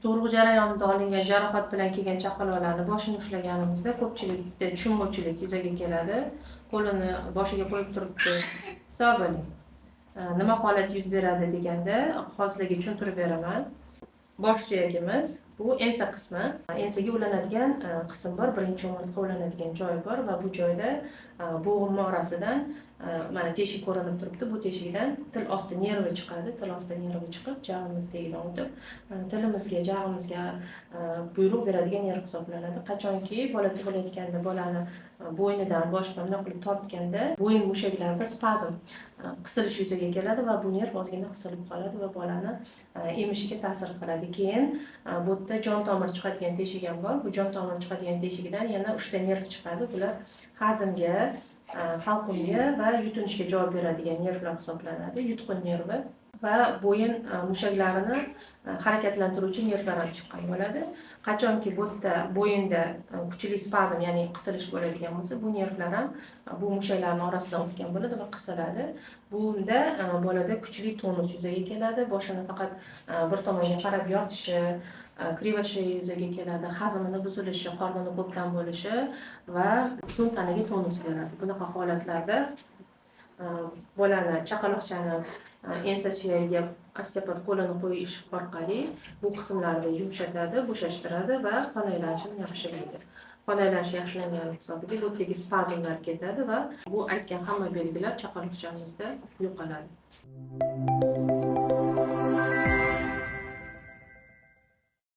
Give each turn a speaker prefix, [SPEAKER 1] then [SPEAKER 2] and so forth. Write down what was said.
[SPEAKER 1] Tug'ruq jarayonida olingan jarohat bilan kelgan chaqaloqlarni boshini ushlaganimizda ko'pchilikda tushunmovchilik yuzaga keladi. Qo'lini boshiga qo'yib turibdi. Hisobini nima holat yuz beradi deganda hozirga tushuntirib beraman. Bosh suyagimiz bu ensa qismi. Ensaga ulanadigan qism bor, birinchi o'rindiqqa ulanadigan joy bor va bu joyda bo'g'im orasidan mana teshik ko'rinib turibdi. Bu teshikdan til osti nervi chiqadi. Til osti nervi chiqib, jag'imiz tagidan o'tib, tilimizga, jag'imizga buyruq beradigan nerv hisoblanadi. Qachonki bola tug'ilayotganda bolani bo'ynidan boshqa bunday qilib tortganda bo'yin mushaklarida spazm, qisilish yuzaga keladi va bu nerv ozgina qisilib qoladi va bolani emishiga ta'sir qiladi. Keyin bu yerda jon tomir chiqadigan teshik ham bor. Bu jon tomir chiqadigan teshigidan yana 3 ta nerv chiqadi. Bular hazmga, halqumga va yutinishga javob beradigan nervlar hisoblanadi. Yutqun nervi va bo'yin mushaklarini harakatlantiruvchi nervlar ham chiqqan bo'ladi. Qachonki bu yerda bo'yinda kuchli spazm, ya'ni qisilish bo'ladigan bo'lsa, bu nervlar ham bu mushaklarning orasidan o'tgan bo'ladi va qisiladi. Bunda bolada kuchli tonus yuzaga keladi. Boshini faqat bir tomonga qarab yotishi, krivoshay yuzaga keladi, hazmini buzilishi, qornini ko'pdan bo'lishi va butun tanaga tonus beradi. Bunaqa holatlarda bolani, chaqaloqchani ensa suyagiga osteopat qo'lini qo'yish orqali bu qismlarni yumshatadi, bo'shashtiradi va qon aylanishini yaxshilaydi. Qon aylanishi yaxshilangani hisobiga bu yerdagi spazmlar ketadi va bu aytgan hamma belgilar chaqaloqchamizda yo'qoladi.